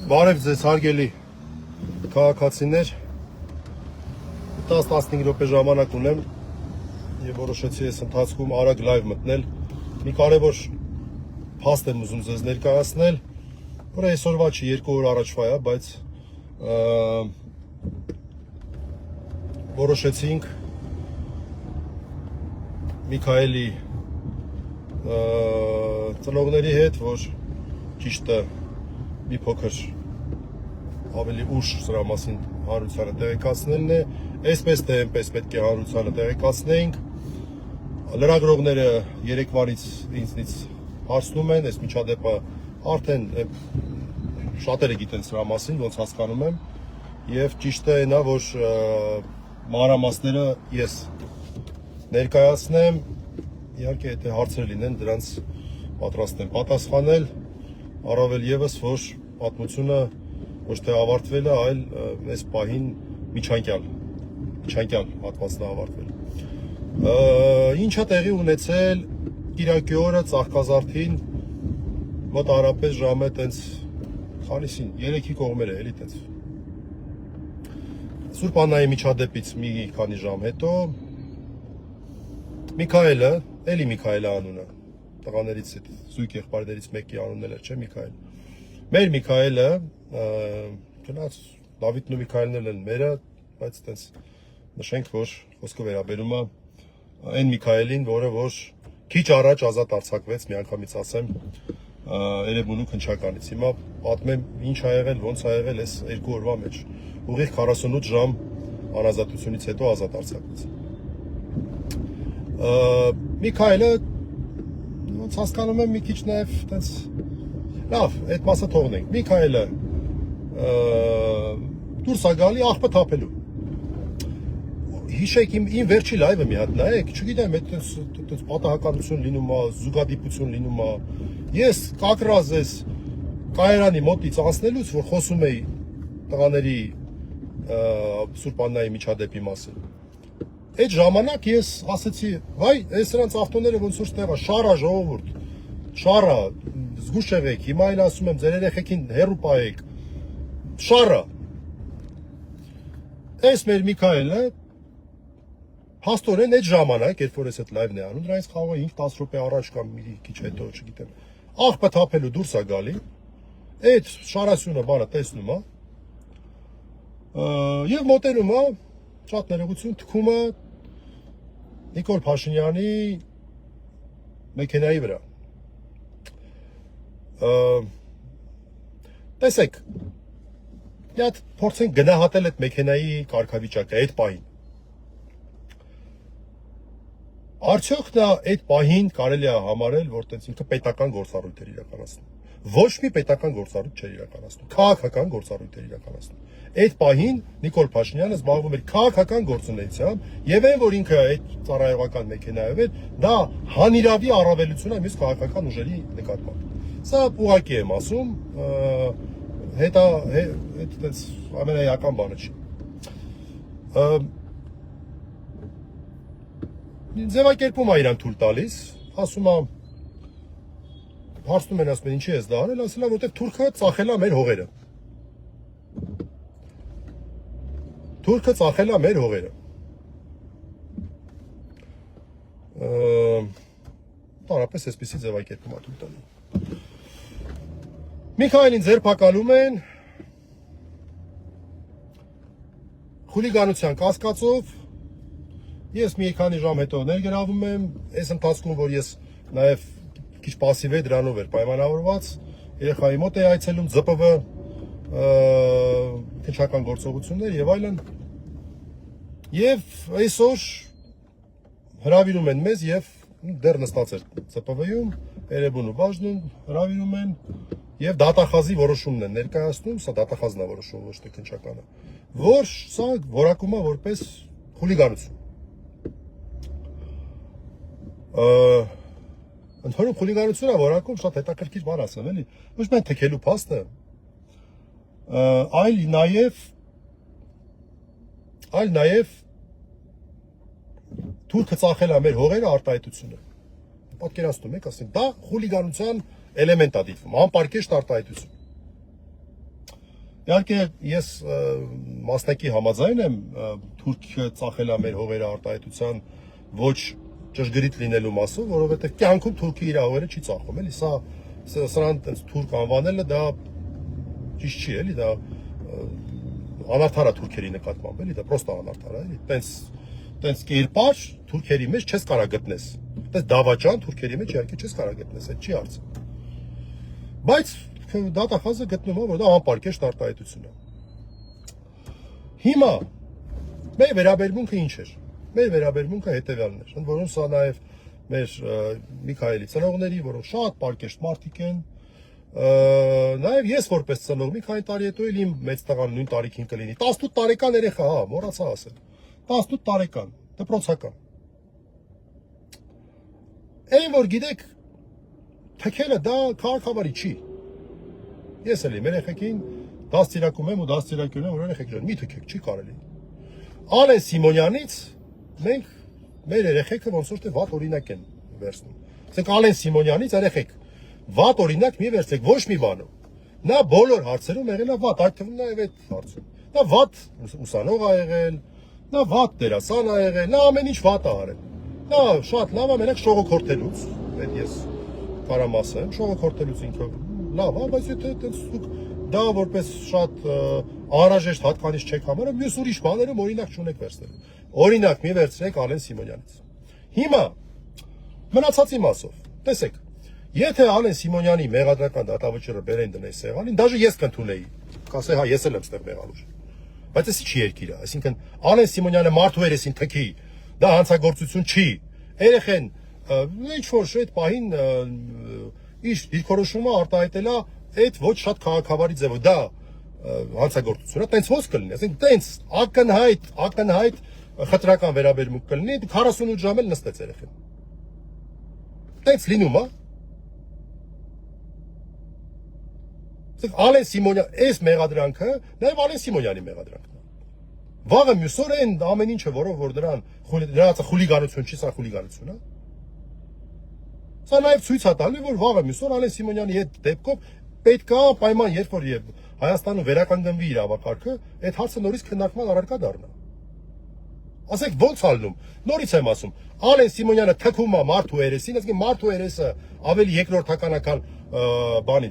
Բարև ձեզ հարգելի քաղաքացիներ, 10-15 րոպե ժամանակ ունեմ եւ որոշեցի այս ընթացքում արագ լայվ մտնել։ Մի կարևոր փաստ եմ ուզում ձեզ ներկայացնել, որը այսօրվա չի, 2 օր առաջվա է, բայց որոշեցինք Միքայելի ծնողների հետ, որ ճիշտը մի փոքր ավելի ուշ սրա մասին հանրությանը տեղեկացնելն է, այսպես թե այնպես պետք է հանրությանը տեղեկացնեինք։ Լրագրողները երեկվանից ինձնից հարցնում են, այս միջադեպը արդեն շատերը գիտեն սրա մասին, ոնց հասկանում եմ, եւ ճիշտը այն է, որ մանրամասները ես ներկայացնեմ, իհարկե եթե հարցեր լինեն, դրանց պատրաստ եմ պատասխանել, առավել եւս, որ պատմությունը ոչ թե ավարտվել է, այլ այս պահին միջանկյալ հատվածն է ավարտվել։ Ինչա տեղի ունեցել Կիրակի օրը Ծաղկազարդին մոտ առապես ժամը տենց քանիսին 3-ի կողմերը էլի տենց Սուրբ Աննայի միջադեպից մի քանի ժամ հետո Միքայելը, էլի Միքայելը անունը, տղաներից զույգ եղբայրներից մեկի անունն էլ չէ Միքայել։ Մեր Միքայելը, գնաց Դավիթն ու Միքայելն են մերը, բայց տենց նշենք, որ խոսքը վերաբերում է այն Միքայելին, որը որ քիչ առաջ ազատ արձակվեց, միանգամից ասեմ, Էրեբունու քնչականից։ Հիմա պատմեմ ինչ ա եղել, ոնց ա եղել այս 2 օրվա մեջ։ Ուղիղ 48 ժամ անազատությունից հետո ազատ արձակվեց։ Միքայելը ոնց հասկանում եմ մի քիչ նաև տենց լավ, այդ մասը թողնենք։ Միքայելը դուրս ա գալի աղբը թափելու։ Հիշեք իմ վերջի լայվը մի հատ նայեք, չգիտեմ, այդպես պատահականություն լինում է, զուգադիպություն լինում է։ Ես կակրած ես կայարանի մոտից անցնելուց, որ խոսում էի տղաների Սուրբ Աննայի միջադեպի մասին։ Այդ ժամանակ ես ասեցի, վայ, այս նրանց ավտոները ոնց որ ստեղա, շարա ժողովուրդ, շարա, զգուշ եղեք, հիմա էլ ասում եմ, ձեր երեխեքին հեռու պահեք, շարա։ Այս մեր Միքայելը փաստորեն այդ ժամանակ, երբ որ ես այդ լայվն է անում, դրանից կարող է 5-10 րոպե առաջ կամ մի քիչ հետո, չգիտեմ, աղբը թափելու դուրս է գալի, այդ շարասյունը բանը տեսնում է, եւ մոտենում է, շատ ներողություն, թքում է Նիկոլ Փաշինյանի մեքենայի վրա։ Տեսեք, իհատ փորձենք գնահատել այդ մեքենայի կարգավիճակը այդ պահին։ Արդյոք դա այդ պահին կարելի է համարել, որ տենց ինքը պետական գործառույթ էր իրականացնում։ Ոչ մի պետական գործառույթ չէր իրականացնում, քաղաքական գործառույթ էր իրականացնում։ Այդ պահին Նիկոլ Փաշինյանը զբաղվում էր քաղաքական գործունեությամբ, եւ այն, որ ինքը այդ ծառայողական մեքենայով էր, դա հանիրավի առավելություն է մյուս քաղաքական ուժերի նկատմամբ։ Սա ուղղակի եմ ասում, հետա այդպես ամենաեական բանը չի։ Ձևակերպում է իրան թույլ տալիս, ասում է, հարցնում են, ասում են, ինչի ես դա արել, ասել է, որտեղ թուրքը ծախել է մեր հողերը։ Թուրքը ծախել է մեր հողերը։ Տարապես այսպեսի ձևակերպում է թույլ տալի։ Միքայելին ձերբակալում են խուլիգանության կասկածով։ Ես մի քանի ժամ հետո ներգրավում եմ, այս ընթացքում, որ ես նաև քիչ պասիվ է դրանով էր պայմանավորված, երեխայի մոտ է այցելում ԶՊՎ քնչական գործողություններ եւ այլն։ Եվ այսօր հրավիրում են մեզ եւ դեռ նստած էր ԶՊՎ-ում, Էրեբունու բաժնում հրավիրում են եւ դատախազի որոշումն են ներկայացնում, սա դատախազն է որոշում, ոչ թե քնչականը, որ սա որակում է որպես խուլիգանություն։ Ընդհանուր խուլիգանությունը որակում շատ հետաքրքիր բան ասեմ, էլի, ոչ միայն թքելու փաստը, այլ նաև թուրքը ծախել է մեր հողերը արտահայտությունը։ Պատկերացնում եք, ասենք, դա խուլիգանության էլեմենտ է դիտվում, անպարկեշտ արտահայտություն։ Իհարկե ես մասնակի համաձայն եմ Թուրքիա ծախել է մեր հողերը արտահայտության ոչ ճշգրիտ լինելու մասով, որովհետև կյանքում Թուրքիա իր հողերը չի ծախում, էլի, սրան տենց թուրք անվանելը դա ճիշտ չի, էլի, դա անարդար է թուրքերի նկատմամբ, էլի, դա պրոստը անարդար է, էլի, տենց կերպար թուրքերի մեջ չես կարա գտնես, տենց դավաճան թուրքերի մեջ իհարկե չես կարա գտնես, այդ չի հարցը, բայց դատախազը գտնում է, որ դա անպարկեշտ արտահայտություն է։ Հիմա մեր վերաբերմունքը ինչ էր։ Մեր վերաբերմունքը հետևյալն էր, ընդ որում սա նաև մեր Միքայելի ծնողների, որոնք շատ պարկեշտ մարդիկ են, նաև ես որպես ծնող մի քանի տարի հետո էլ իմ մեծ տղան նույն տարիքին կլինի, 18 տարեկան երեխա, հա, մոռացա ասել, 18 տարեկան, դպրոցական։ Այն որ գիտեք, թքելը դա քաղաքավարի չի։ Ես էլ իմ երեխեքին դաստիարակում եմ ու դաստիարակում եմ, որ երեխեք ջան, մի թքեք, չի կարելի։ Ալեն Սիմոնյանից մենք մեր երեխեքը ոնց որ թե վատ օրինակ են վերցնում։ Ասենք Ալեն Սիմոնյանից երեխեք վատ օրինակ մի վերցեք ոչ մի բանով։ Նա բոլոր հարցերում եղել է վատ, այդ թվում նաև այդ հարցում։ Նա վատ ուսանող ա եղել, նա վատ դերասան ա եղել, նա ամեն ինչ վատ ա արել։ Նա շատ լավ է մենակ շողոքորթելուց, այդ ես կարամ ասեմ, շողոքորթելուց ինքը լավ է, բայց եթե դուք դա որպես շատ անհրաժեշտ հատկանիշ չեք համարում, մյուս ուրիշ բաներում օրինակ չունեք վերցնել։ Օրինակ մի վերցրեք Ալեն Սիմոնյանից։ Հիմա մնացածի մասով, տեսեք, եթե Ալեն Սիմոնյանի մեղադրական դատավճիռը բերեն դնեն սեղանին, դաժե ես կընդունեի, կասեի, հա, ես էլ եմ ստեղ մեղավոր։ Բայց էսի չի երկիր է, այսինքն Ալեն Սիմոնյանը մարդու երեսին թքի, դա հանցագործություն չի։ Երեխեն ինչ որ այդ պահին իր դիրքորոշումը արտահայտել է այդ ոչ շատ քաղաքավարի ձևով, դա հանցագործություն է, տենց ոնց կլինի, այսինքն տենց ակնհայտ խտրական վերաբերմունք կլինի, 48 ժամ էլ նստեց երեխեն։ Տենց լինում է։ Ալեն Սիմոնյան, այս մեղադրանքը նաև Ալեն Սիմոնյանի մեղադրանքն է։ Վաղը մյուս օր այն ամեն ինչը, որով որ դրանց խուլիգանություն չի, սա խուլիգանություն է։ Սա նաև ցույց է տալի, որ վաղը մյուս օր Ալեն Սիմոնյանի հետ դեպքով պետք է պայման, երբ որ Հայաստանում վերականգնվի իրավապաշտպանքը, այդ հարցը նորից քննարկման առարկա դառնա։ Ասեք ո՞նց ալնում։ Նորից եմ ասում, Ալեն Սիմոնյանը թքում է մարդու երեսին, այսինքն մարդու երեսը ավելի երկրորդականական բանի,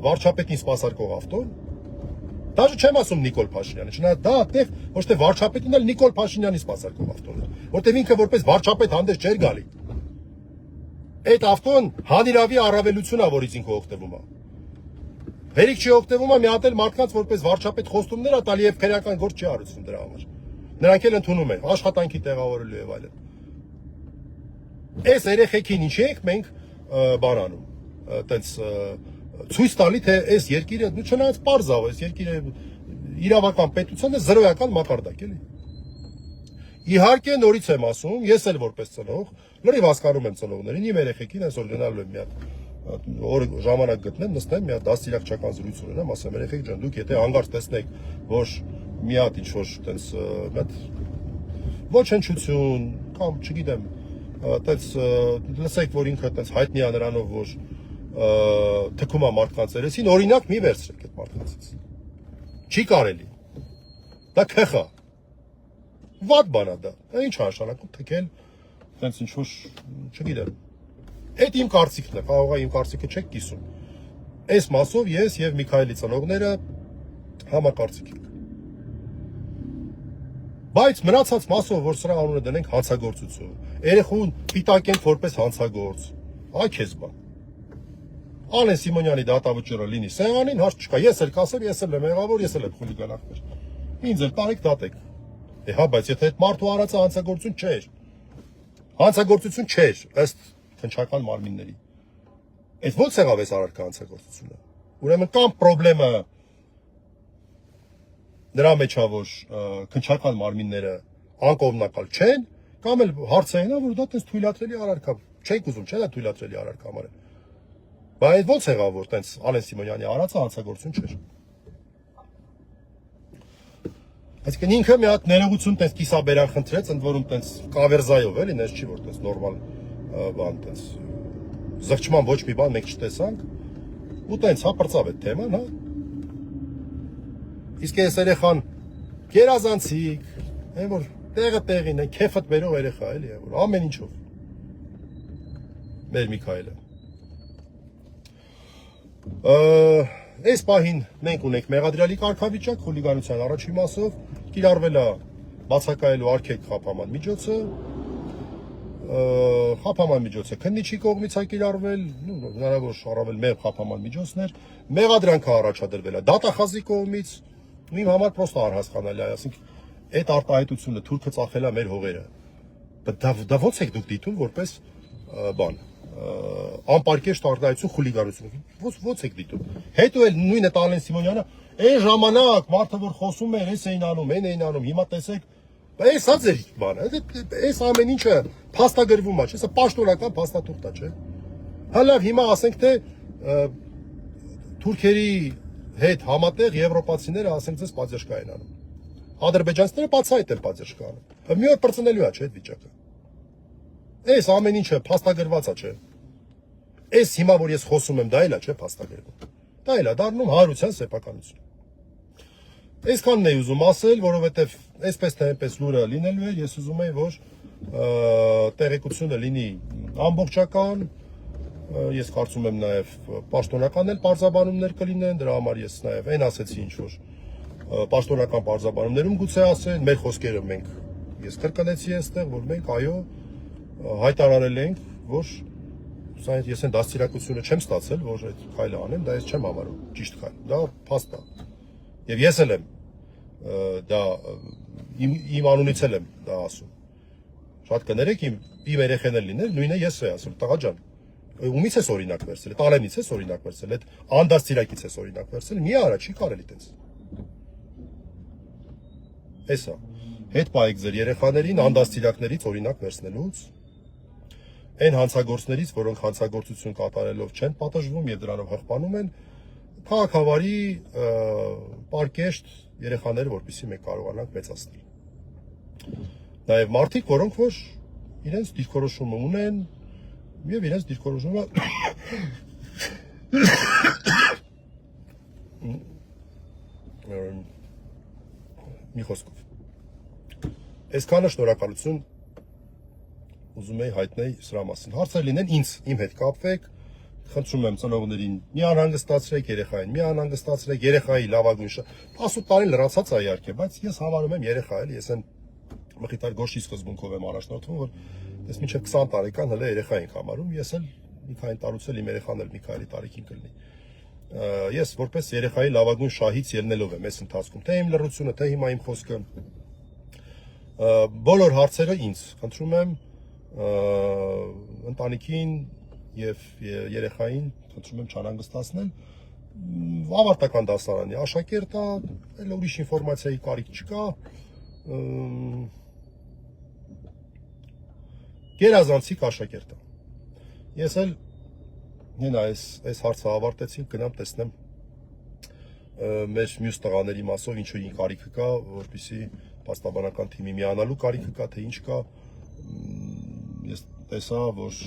վարչապետին սպասարկող ավտոն։ Դաժե չեմ ասում Նիկոլ Փաշինյանը, չնայած դա այդտեղ ոչ թե վարչապետին, այլ Նիկոլ Փաշինյանի սպասարկող ավտոն է, որտեղ ինքը որպես վարչապետ հանդես չէր գալի։ Այդ ավտոն հանիրավի առավելություն է, որից ինքը օգտվում է։ Հերիք չի օգտվում է մի հատ էլ մարդկանց որպես վարչապետ խոստումներ է տալի եւ քրեական գործ չի արություն դրա համար։ Նրանք էլ ընդունում են աշխատանքի տեղավորելու եւ այլն։ Այս երեխեքին ինչի ենք մենք բանանում, այտենց ցույց տալի թե այս երկիրը դու չնայած པարզ է, այս երկիրը իրավական պետության է զրոյական մակարդակ էլի։ Իհարկե նորից եմ ասում, ես էլ որպես ծնող, լրիվ հասկանում եմ ծնողներին, իմ երեխեքին այսօր գնալու եմ մի հատ օր ժամանակ գտնեմ, նստեմ, մի հատ դաստիարակչական զրույց ունենամ, ասեմ երեխեք ջան, դուք եթե հանգարց տեսնեք, որ մի հատ ինչ որ տենց մտ ոչնչություն կամ չգիտեմ, տենց լսեք, որ ինքը տենց հայտնի է նրանով, որ թքում է մարդկանց երեսին, օրինակ մի վերցրեք այդ մարդկանցից։ Չի կարելի։ Դա քխ է։ Վատ բան է դա։ Ինչ նշանակում թքել, տենց ինչ որ, չգիտեմ։ Այդ իմ կարծիքն է, կարող է իմ կարծիքը չեք կիսում։ Այս մասով ես եւ Միքայելի ծնողները համակարծիք ենք։ Բայց մնացած մասով, որ սրա անունը դնենք հանցագործություն, երեխուն պիտակենք որպես հանցագործ, այ քեզ բան։ Ալեն Սիմոնյանի դատավճիռը լինի սեղանին, հարց չկա, ես էլ կասեմ, ես էլ եմ մեղավոր, ես էլ եմ խուլիգանախներ։ Ինձ էլ տարեք դատեք։ Հա, բայց եթե այդ մարդու արածը հանցագործություն չէր։ Հանցագործություն չէր, ըստ քննչական մարմինների։ Այդ ո՞նց եղավ այս առարկա հանցագործությունը։ Ուրեմն կամ խնդրեմը նրա մեջ է, որ քննչական մարմինները անկողմնակալ չեն, կամ էլ հարցը այն է, որ դա տես թույլատրելի առարկա, չենք ուզում, չէ՞ դա թույլատրելի առարկա համարել։ Բայց ո՞նց եղավ, որ տենց Ալեն Սիմոնյանի արածը հանցագործություն չէր։ Այսինքն ինքը մի հատ ներողություն տես կիսաբերան խնդրեց, ընդ որում տես կավերզայով էլի, նես չի որ տես նորմալ բան տես զղջման ոչ մի բան մենք չտեսանք ու տենց հա պրծավ այդ թեման, հա։ Իսկ այս երեխան գերազանցիկ, այն որ տեղը տեղին է, քեֆդ բերող երեխա էլի, որ ամեն ինչով։ Մեր Միքայելը։ Այս պահին մենք ունենք մեղադրյալի կարգավիճակ խուլիգանության առաջին մասով, կիրառվել է բացակայելու արգելք խափաման միջոցը, խափաման միջոցը քննիչի կողմից է կիրառվել, հնարավոր առավել մեղ խափաման միջոցներ, մեղադրանքը առաջադրվել է դատախազի կողմից, իմ համար պրոստը առհասկանալի է, ասենք այդ արտահայտությունը թուրքը ծախել է մեր հողերը։ Դա ո՞նց եք դուք դիտում որպես բան, անպարկեշտ արտահայտություն խուլիգանություն, ո՞նց եք դիտում։ Հետո էլ նույնը Տալեն Սիմոնյանը, այն ժամանակ մարդը որ խոսում էր, էս էին անում, այն էին անում, հիմա տեսեք, այս է ձեր բանը, այս ամեն ինչը փաստագրվում է, չէ՞, սա պաշտոնական փաստաթուղթ է, չէ՞։ Հա լավ, հիմա ասենք թե թուրքերի հետ համատեղ եվրոպացիները ասենք ձեզ պատժկա են անում։ Ադրբեջանցիները բացահայտ են պատժկա անում։ Մի օր բրցնելու է, չէ՞, այդ վիճակը։ Այս ամեն ինչը փաստագրված է, չէ՞։ Այս հիմա որ ես խոսում եմ, դա էլ է, չէ՞, փաստագրվում։ Դա էլ է դառնում հարության սեփականություն։ Այսքանն էի ուզում ասել, որովհետև այսպես թե այնպես լուրը լինելու է, ես ուզում եի, որ տեղեկությունը լինի ամբողջական, ես կարծում եմ նաև պաշտոնական էլ պարզաբանումներ կլինեն, դրա համար ես նաև այն ասեցի, ինչ որ պաշտոնական պարզաբանումներում գուցե ասեն, մեր խոսքերը մենք ես կրկնեցի այստեղ, որ մենք այո հայտարարել ենք, որ սա ես այն դաստիարակությունը չեմ ստացել, որ այդ քայլը անեմ, դա ես չեմ համարում ճիշտ քայլ, դա փաստ է։ Եվ ես էլ եմ դա իմ անունից էլ եմ դա ասում։ Շատ կներեք իմ երեխեն էլ լինել, նույնը ես էի ասում, տղա ջան, ումից ես օրինակ վերցել, Տալենից ես օրինակ վերցել, այդ անդաստիարակից ես օրինակ վերցել, մի արա չի կարելի տենց։ Էսա։ Հետ պայեք ձեր երեխաներին անդաստիարակներից օրինակ վերցնելուց, այն հանցագործներից, որոնք հանցագործություն կատարելով չեն պատժվում եւ դրանով հղպանում են, քաղաքավարի պարկեշտ երեխաները, որպեսզի մենք կարողանանք մեծացնել։ Նաև մարդիկ, որոնք որ իրենց դիրքորոշումը ունեն եւ իրենց դիրքորոշումը մի խոսքով։ Այսքանը շնորհակալություն ուզում եի հայտնել սրա մասին։ Հարցեր լինեն ինձ, իմ հետ կապվեք, խնդրում եմ ծնողներին մի անհանգստացրեք երեխային, մի անհանգստացրեք երեխայի լավագույն 18 տարի լրացած է իհարկե, բայց ես համարում եմ երեխա էլի, ես այն մխիթար գոշի սկզբունքով եմ առաջնորդվում, որ ես մինչև 20 տարեկան հələ երեխա ենք համարում, ես էլ մի քանի տարուց էլ իմ երեխան էլ մի քանի տարիքին կլինի։ Ես որպես երեխայի լավագույն շահից ելնելով եմ այս ընթացքում, թե իմ լռությունը, թե հիմա իմ խոսքը, բոլոր հարցերը ինձ, խնդրում եմ ընտանիքին եւ երեխային խնդրում եմ չանհանգստացնել, ավարտական դասարանի աշակերտ է, այլ ուրիշ ինֆորմացիայի կարիք չկա, գերազանցիկ աշակերտ է։ Ես էլ հենա այս հարցը ավարտեցինք, գնամ տեսնեմ մեր մյուս տղաների մասով ինչու ինչ կարիքը կա, որպեսզի պաստաբանական թիմի միանալու կարիքը կա, թե ինչ կա։ Ես տեսա, որ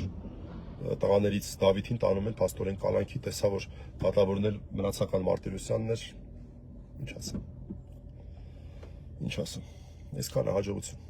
տղաներից Դավիթին տանում են փաստորեն կալանքի, տեսա, որ դատավորն էլ մնացական Մարտիրոսյանն էր, ինչ ասեմ, այսքանը հաջողություն։